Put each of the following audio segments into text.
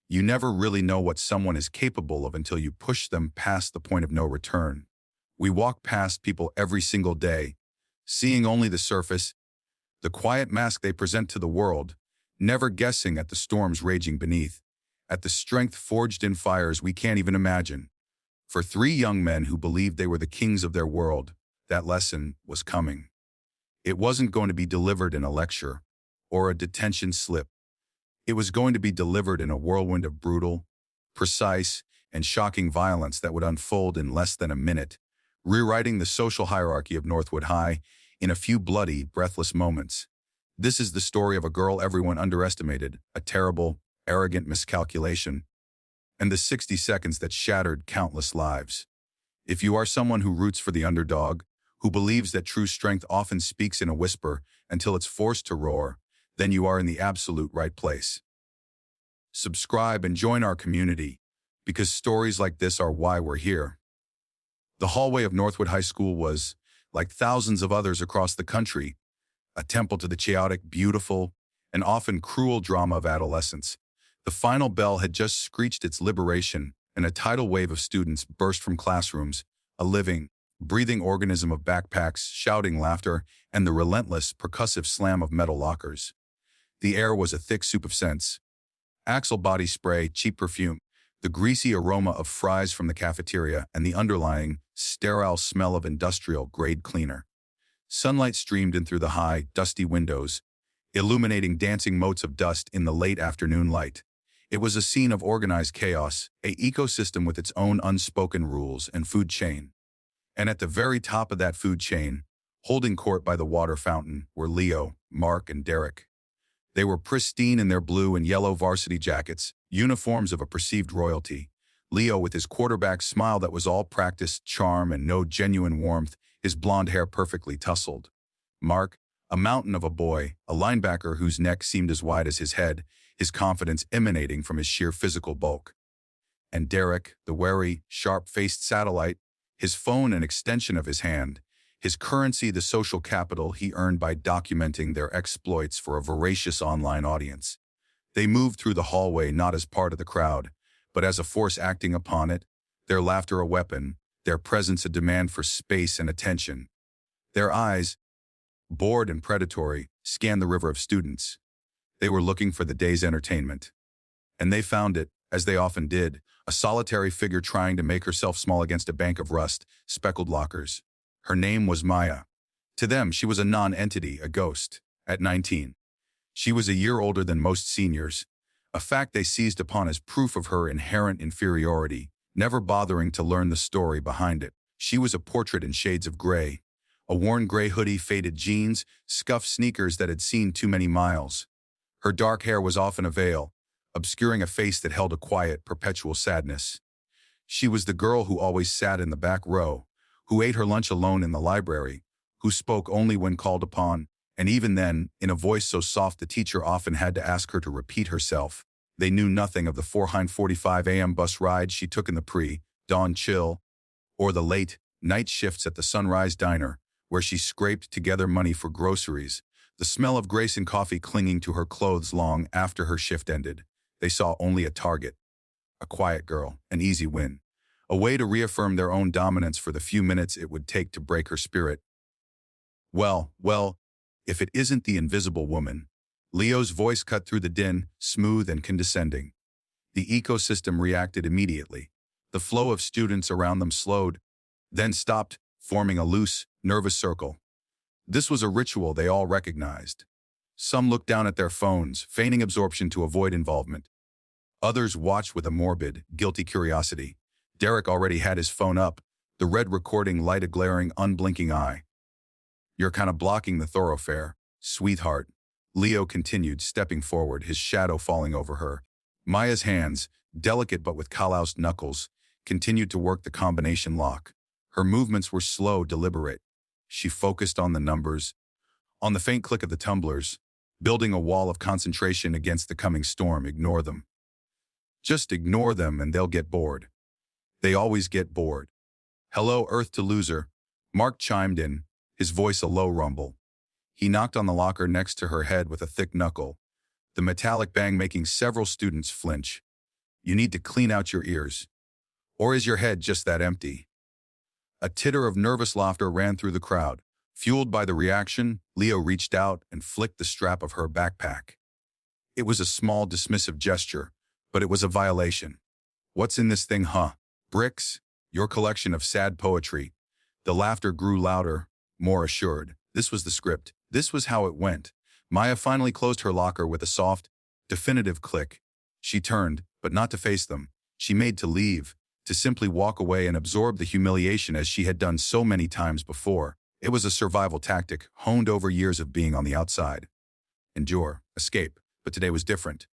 You never really know what someone is capable of until you push them past the point of no return. We walk past people every single day, seeing only the surface, the quiet mask they present to the world, never guessing at the storms raging beneath, at the strength forged in fires we can't even imagine. For three young men who believed they were the kings of their world, that lesson was coming. It wasn't going to be delivered in a lecture or a detention slip. It was going to be delivered in a whirlwind of brutal, precise, and shocking violence that would unfold in less than a minute, rewriting the social hierarchy of Northwood High in a few bloody, breathless moments. This is the story of a girl everyone underestimated, a terrible, arrogant miscalculation, and the 60 seconds that shattered countless lives. If you are someone who roots for the underdog, who believes that true strength often speaks in a whisper until it's forced to roar, then you are in the absolute right place. Subscribe and join our community, because stories like this are why we're here. The hallway of Northwood High School was, like thousands of others across the country, a temple to the chaotic, beautiful, and often cruel drama of adolescence. The final bell had just screeched its liberation, and a tidal wave of students burst from classrooms, a living, breathing organism of backpacks, shouting laughter, and the relentless, percussive slam of metal lockers. The air was a thick soup of scents. Axle body spray, cheap perfume, the greasy aroma of fries from the cafeteria, and the underlying, sterile smell of industrial-grade cleaner. Sunlight streamed in through the high, dusty windows, illuminating dancing motes of dust in the late afternoon light. It was a scene of organized chaos, an ecosystem with its own unspoken rules and food chain. And at the very top of that food chain, holding court by the water fountain, were Leo, Mark, and Derek. They were pristine in their blue and yellow varsity jackets, uniforms of a perceived royalty. Leo with his quarterback smile that was all practiced charm and no genuine warmth, his blonde hair perfectly tousled. Mark, a mountain of a boy, a linebacker whose neck seemed as wide as his head, his confidence emanating from his sheer physical bulk. And Derek, the wary, sharp-faced satellite, his phone an extension of his hand, his currency the social capital he earned by documenting their exploits for a voracious online audience. They moved through the hallway not as part of the crowd, but as a force acting upon it, their laughter a weapon, their presence a demand for space and attention. Their eyes, bored and predatory, scanned the river of students. They were looking for the day's entertainment. And they found it, as they often did, a solitary figure trying to make herself small against a bank of rust, speckled lockers. Her name was Maya. To them, she was a non-entity, a ghost. At 19. She was a year older than most seniors, a fact they seized upon as proof of her inherent inferiority, never bothering to learn the story behind it. She was a portrait in shades of gray, a worn gray hoodie, faded jeans, scuffed sneakers that had seen too many miles. Her dark hair was often a veil, obscuring a face that held a quiet, perpetual sadness. She was the girl who always sat in the back row, who ate her lunch alone in the library, who spoke only when called upon, and even then, in a voice so soft the teacher often had to ask her to repeat herself. They knew nothing of the 4:45 a.m. bus ride she took in the pre-dawn chill, or the late, night shifts at the Sunrise Diner, where she scraped together money for groceries, the smell of Grayson coffee clinging to her clothes long after her shift ended. They saw only a target, a quiet girl, an easy win, a way to reaffirm their own dominance for the few minutes it would take to break her spirit. Well, if it isn't the invisible woman. Leo's voice cut through the din, smooth and condescending. The ecosystem reacted immediately. The flow of students around them slowed, then stopped, forming a loose, nervous circle. This was a ritual they all recognized. Some looked down at their phones, feigning absorption to avoid involvement. Others watched with a morbid, guilty curiosity. Derek already had his phone up, the red recording light a glaring, unblinking eye. "You're kind of blocking the thoroughfare, sweetheart," Leo continued, stepping forward, his shadow falling over her. Maya's hands, delicate but with calloused knuckles, continued to work the combination lock. Her movements were slow, deliberate. She focused on the numbers, on the faint click of the tumblers, building a wall of concentration against the coming storm. Ignore them. Just ignore them and they'll get bored. They always get bored. "Hello, Earth to loser," Mark chimed in, his voice a low rumble. He knocked on the locker next to her head with a thick knuckle, the metallic bang making several students flinch. You need to clean out your ears. Or is your head just that empty? A titter of nervous laughter ran through the crowd. Fueled by the reaction, Leo reached out and flicked the strap of her backpack. It was a small, dismissive gesture, but it was a violation. What's in this thing, huh? Bricks? Your collection of sad poetry. The laughter grew louder, more assured. This was the script. This was how it went. Maya finally closed her locker with a soft, definitive click. She turned, but not to face them. She made to leave, to simply walk away and absorb the humiliation as she had done so many times before. It was a survival tactic, honed over years of being on the outside. Endure, escape. But today was different.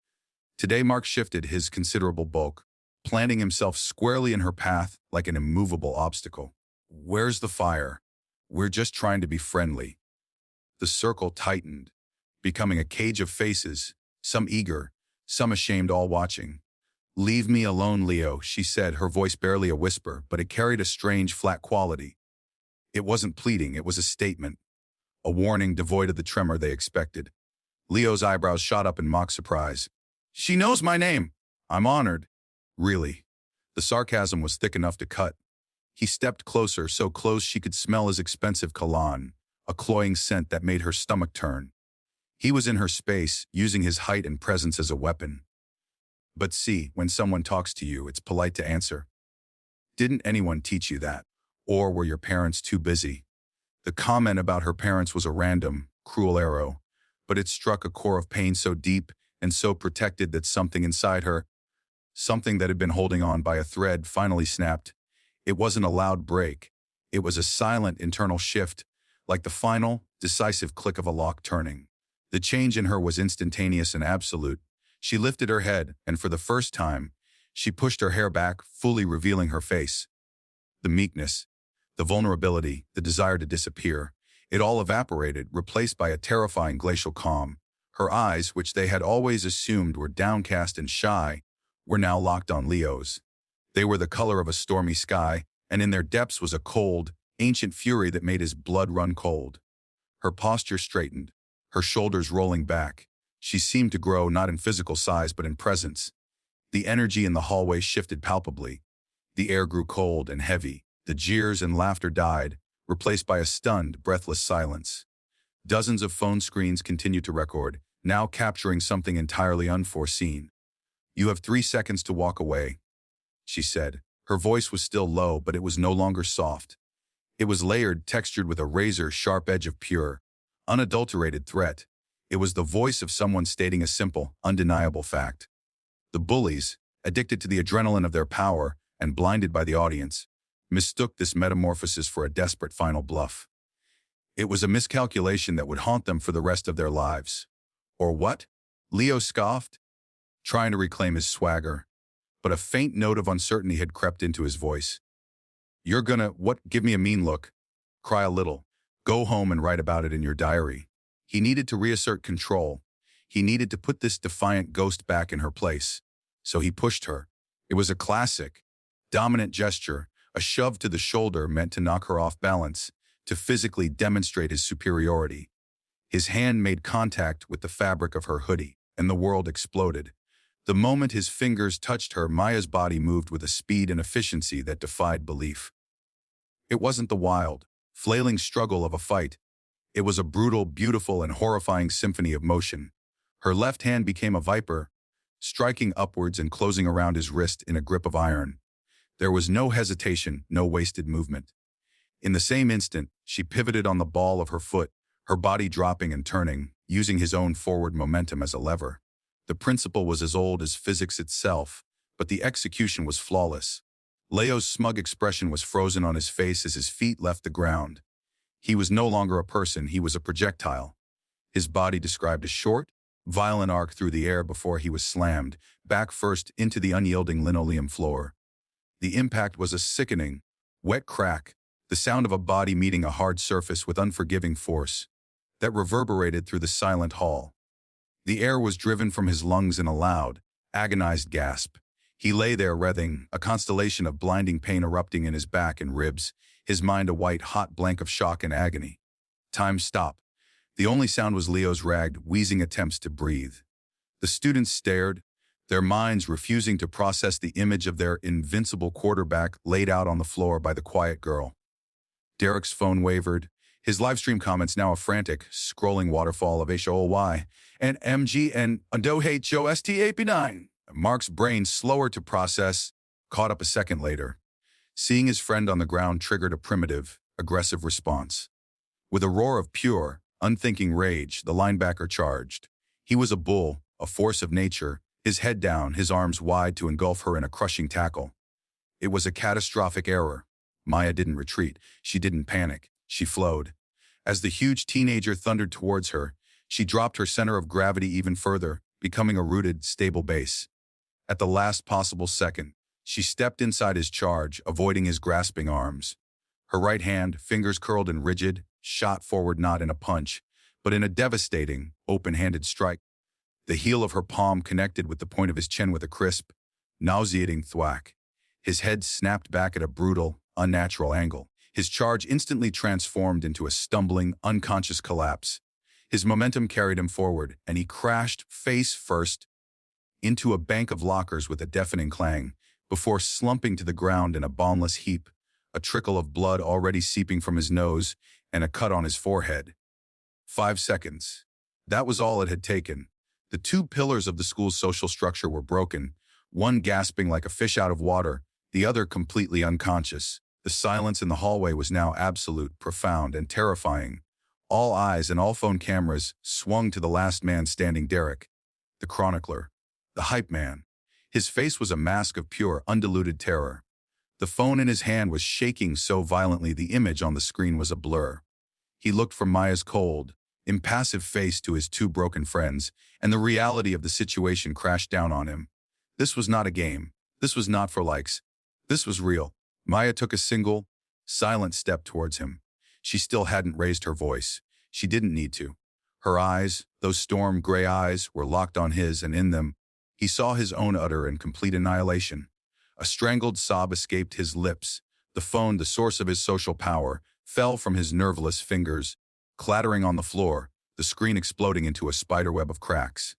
Today Mark shifted his considerable bulk, planting himself squarely in her path like an immovable obstacle. Where's the fire? We're just trying to be friendly. The circle tightened, becoming a cage of faces, some eager, some ashamed, all watching. Leave me alone, Leo, she said, her voice barely a whisper, but it carried a strange, flat quality. It wasn't pleading, it was a statement, a warning devoid of the tremor they expected. Leo's eyebrows shot up in mock surprise. She knows my name. I'm honored. Really? The sarcasm was thick enough to cut. He stepped closer, so close she could smell his expensive cologne, a cloying scent that made her stomach turn. He was in her space, using his height and presence as a weapon. But see, when someone talks to you, it's polite to answer. Didn't anyone teach you that? Or were your parents too busy? The comment about her parents was a random, cruel arrow, but it struck a core of pain so deep and so protected that something inside her, something that had been holding on by a thread, finally snapped. It wasn't a loud break. It was a silent internal shift, like the final, decisive click of a lock turning. The change in her was instantaneous and absolute. She lifted her head, and for the first time, she pushed her hair back, fully revealing her face. The meekness, the vulnerability, the desire to disappear, it all evaporated, replaced by a terrifying glacial calm. Her eyes, which they had always assumed were downcast and shy, were now locked on Leo's. They were the color of a stormy sky, and in their depths was a cold, ancient fury that made his blood run cold. Her posture straightened, her shoulders rolling back. She seemed to grow not in physical size but in presence. The energy in the hallway shifted palpably. The air grew cold and heavy. The jeers and laughter died, replaced by a stunned, breathless silence. Dozens of phone screens continued to record, now capturing something entirely unforeseen. You have 3 seconds to walk away, she said. Her voice was still low, but it was no longer soft. It was layered, textured with a razor-sharp edge of pure, unadulterated threat. It was the voice of someone stating a simple, undeniable fact. The bullies, addicted to the adrenaline of their power and blinded by the audience, mistook this metamorphosis for a desperate final bluff. It was a miscalculation that would haunt them for the rest of their lives. Or what? Leo scoffed, trying to reclaim his swagger, but a faint note of uncertainty had crept into his voice. You're gonna, what, give me a mean look? Cry a little. Go home and write about it in your diary. He needed to reassert control. He needed to put this defiant ghost back in her place. So he pushed her. It was a classic, dominant gesture, a shove to the shoulder meant to knock her off balance, to physically demonstrate his superiority. His hand made contact with the fabric of her hoodie, and the world exploded. The moment his fingers touched her, Maya's body moved with a speed and efficiency that defied belief. It wasn't the wild, flailing struggle of a fight. It was a brutal, beautiful, and horrifying symphony of motion. Her left hand became a viper, striking upwards and closing around his wrist in a grip of iron. There was no hesitation, no wasted movement. In the same instant, she pivoted on the ball of her foot, her body dropping and turning, using his own forward momentum as a lever. The principle was as old as physics itself, but the execution was flawless. Leo's smug expression was frozen on his face as his feet left the ground. He was no longer a person, he was a projectile. His body described a short, violent arc through the air before he was slammed, back first into the unyielding linoleum floor. The impact was a sickening, wet crack, the sound of a body meeting a hard surface with unforgiving force, that reverberated through the silent hall. The air was driven from his lungs in a loud, agonized gasp. He lay there writhing, a constellation of blinding pain erupting in his back and ribs, his mind a white, hot blank of shock and agony. Time stopped. The only sound was Leo's ragged, wheezing attempts to breathe. The students stared, their minds refusing to process the image of their invincible quarterback laid out on the floor by the quiet girl. Derek's phone wavered, his livestream comments now a frantic, scrolling waterfall of HOY and MG and HOST89. Mark's brain, slower to process, caught up a second later. Seeing his friend on the ground triggered a primitive, aggressive response. With a roar of pure, unthinking rage, the linebacker charged. He was a bull, a force of nature, his head down, his arms wide to engulf her in a crushing tackle. It was a catastrophic error. Maya didn't retreat. She didn't panic. She flowed. As the huge teenager thundered towards her, she dropped her center of gravity even further, becoming a rooted, stable base. At the last possible second, she stepped inside his charge, avoiding his grasping arms. Her right hand, fingers curled and rigid, shot forward not in a punch, but in a devastating, open-handed strike. The heel of her palm connected with the point of his chin with a crisp, nauseating thwack. His head snapped back at a brutal, unnatural angle. His charge instantly transformed into a stumbling, unconscious collapse. His momentum carried him forward, and he crashed face first into a bank of lockers with a deafening clang, before slumping to the ground in a boneless heap, a trickle of blood already seeping from his nose and a cut on his forehead. 5 seconds. That was all it had taken. The two pillars of the school's social structure were broken, one gasping like a fish out of water, the other completely unconscious. The silence in the hallway was now absolute, profound, and terrifying. All eyes and all phone cameras swung to the last man standing, Derek, the chronicler, the hype man. His face was a mask of pure, undiluted terror. The phone in his hand was shaking so violently the image on the screen was a blur. He looked from Maya's cold, impassive face to his two broken friends, and the reality of the situation crashed down on him. This was not a game. This was not for likes. This was real. Maya took a single, silent step towards him. She still hadn't raised her voice. She didn't need to. Her eyes, those storm gray eyes, were locked on his, and in them, he saw his own utter and complete annihilation. A strangled sob escaped his lips. The phone, the source of his social power, fell from his nerveless fingers, clattering on the floor, the screen exploding into a spiderweb of cracks.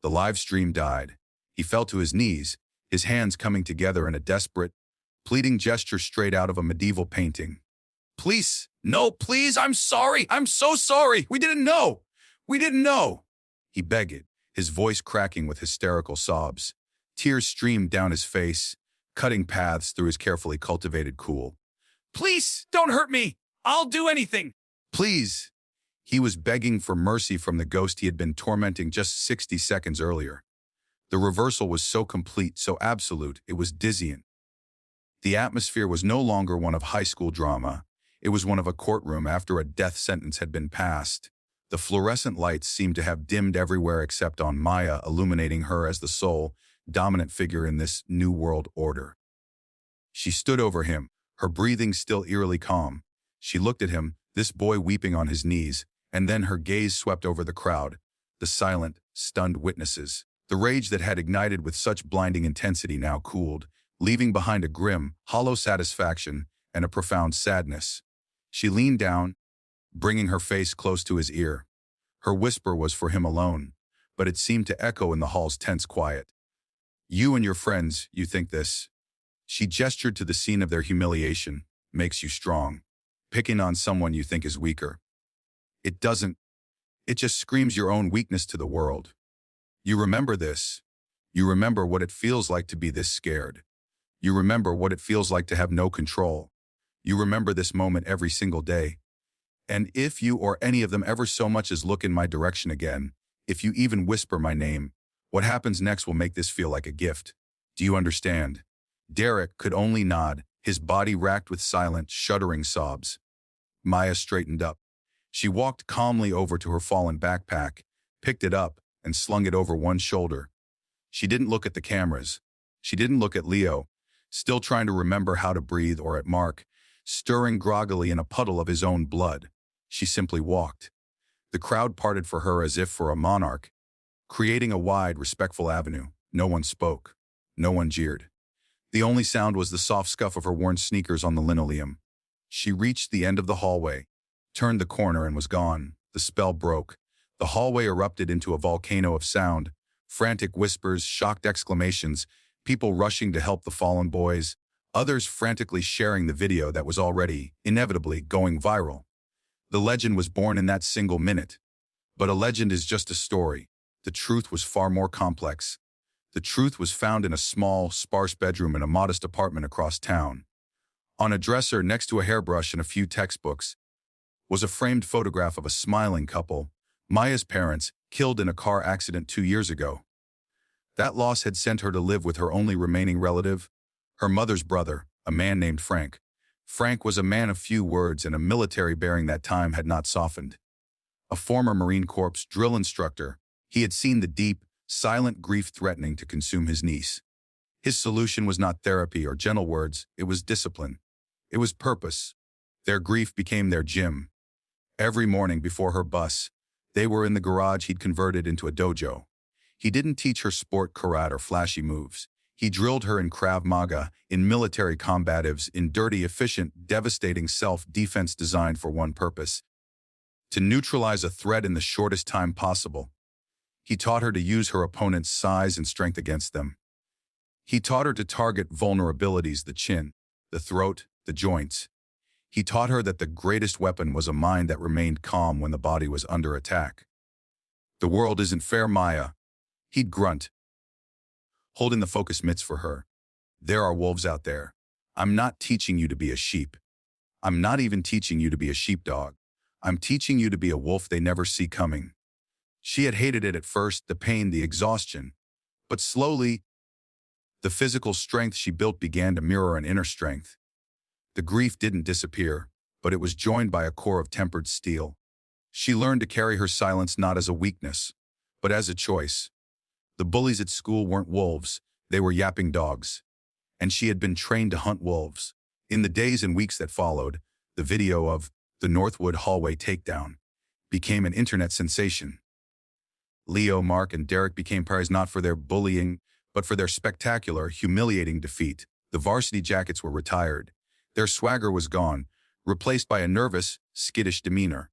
The live stream died. He fell to his knees, his hands coming together in a desperate, pleading gesture straight out of a medieval painting. Please, no, please, I'm sorry. I'm so sorry. We didn't know. We didn't know. He begged, his voice cracking with hysterical sobs. Tears streamed down his face, cutting paths through his carefully cultivated cool. Please, don't hurt me. I'll do anything. Please. He was begging for mercy from the ghost he had been tormenting just 60 seconds earlier. The reversal was so complete, so absolute, it was dizzying. The atmosphere was no longer one of high school drama. It was one of a courtroom after a death sentence had been passed. The fluorescent lights seemed to have dimmed everywhere except on Maya, illuminating her as the sole, dominant figure in this new world order. She stood over him, her breathing still eerily calm. She looked at him, this boy weeping on his knees, and then her gaze swept over the crowd, the silent, stunned witnesses. The rage that had ignited with such blinding intensity now cooled, leaving behind a grim, hollow satisfaction and a profound sadness. She leaned down, bringing her face close to his ear. Her whisper was for him alone, but it seemed to echo in the hall's tense quiet. You and your friends, you think this. She gestured to the scene of their humiliation, makes you strong. Picking on someone you think is weaker. It doesn't. It just screams your own weakness to the world. You remember this. You remember what it feels like to be this scared. You remember what it feels like to have no control. You remember this moment every single day. And if you or any of them ever so much as look in my direction again, if you even whisper my name, what happens next will make this feel like a gift. Do you understand? Derek could only nod, his body racked with silent, shuddering sobs. Maya straightened up. She walked calmly over to her fallen backpack, picked it up, and slung it over one shoulder. She didn't look at the cameras. She didn't look at Leo, still trying to remember how to breathe, or at Mark, stirring groggily in a puddle of his own blood. She simply walked. The crowd parted for her as if for a monarch, creating a wide, respectful avenue. No one spoke. No one jeered. The only sound was the soft scuff of her worn sneakers on the linoleum. She reached the end of the hallway, turned the corner, and was gone. The spell broke. The hallway erupted into a volcano of sound, Frantic whispers, shocked exclamations, people rushing to help the fallen boys, others frantically sharing the video that was already, inevitably, going viral. The legend was born in that single minute. But a legend is just a story. The truth was far more complex. The truth was found in a small, sparse bedroom in a modest apartment across town. On a dresser next to a hairbrush and a few textbooks was a framed photograph of a smiling couple, Maya's parents, killed in a car accident 2 years ago. That loss had sent her to live with her only remaining relative, her mother's brother, a man named Frank. Frank was a man of few words, and a military bearing that time had not softened. A former Marine Corps drill instructor, he had seen the deep, silent grief threatening to consume his niece. His solution was not therapy or gentle words, it was discipline. It was purpose. Their grief became their gym. Every morning before her bus, they were in the garage he'd converted into a dojo. He didn't teach her sport karate or flashy moves. He drilled her in Krav Maga, in military combatives, in dirty, efficient, devastating self-defense designed for one purpose: to neutralize a threat in the shortest time possible. He taught her to use her opponent's size and strength against them. He taught her to target vulnerabilities: the chin, the throat, the joints. He taught her that the greatest weapon was a mind that remained calm when the body was under attack. "The world isn't fair, Maya," he'd grunt, holding the focus mitts for her. "There are wolves out there. I'm not teaching you to be a sheep. I'm not even teaching you to be a sheepdog. I'm teaching you to be a wolf they never see coming." She had hated it at first, the pain, the exhaustion. But slowly, the physical strength she built began to mirror an inner strength. The grief didn't disappear, but it was joined by a core of tempered steel. She learned to carry her silence not as a weakness, but as a choice. The bullies at school weren't wolves, they were yapping dogs. And she had been trained to hunt wolves. In the days and weeks that followed, the video of the Northwood hallway takedown became an internet sensation. Leo, Mark, and Derek became prized not for their bullying, but for their spectacular, humiliating defeat. The varsity jackets were retired. Their swagger was gone, replaced by a nervous, skittish demeanor.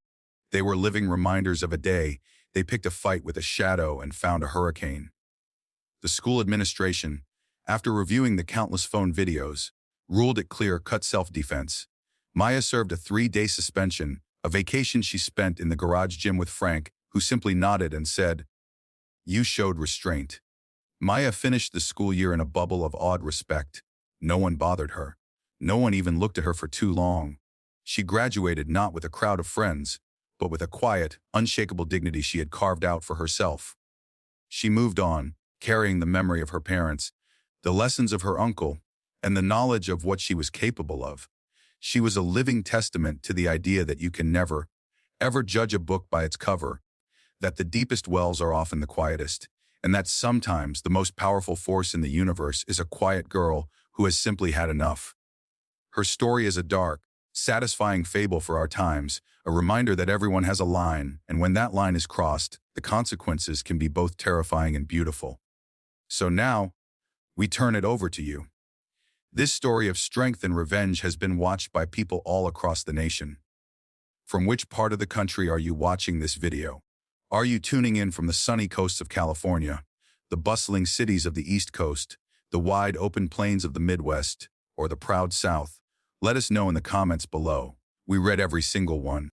They were living reminders of a day they picked a fight with a shadow and found a hurricane. The school administration, after reviewing the countless phone videos, ruled it clear-cut self-defense. Maya served a 3-day suspension, a vacation she spent in the garage gym with Frank, who simply nodded and said, "You showed restraint." Maya finished the school year in a bubble of awed respect. No one bothered her. No one even looked at her for too long. She graduated not with a crowd of friends, but with a quiet, unshakable dignity she had carved out for herself. She moved on, carrying the memory of her parents, the lessons of her uncle, and the knowledge of what she was capable of. She was a living testament to the idea that you can never, ever judge a book by its cover, that the deepest wells are often the quietest, and that sometimes the most powerful force in the universe is a quiet girl who has simply had enough. Her story is a dark, satisfying fable for our times, a reminder that everyone has a line, and when that line is crossed, the consequences can be both terrifying and beautiful. So now, we turn it over to you. This story of strength and revenge has been watched by people all across the nation. From which part of the country are you watching this video? Are you tuning in from the sunny coasts of California, the bustling cities of the East Coast, the wide open plains of the Midwest, or the proud South? Let us know in the comments below. We read every single one.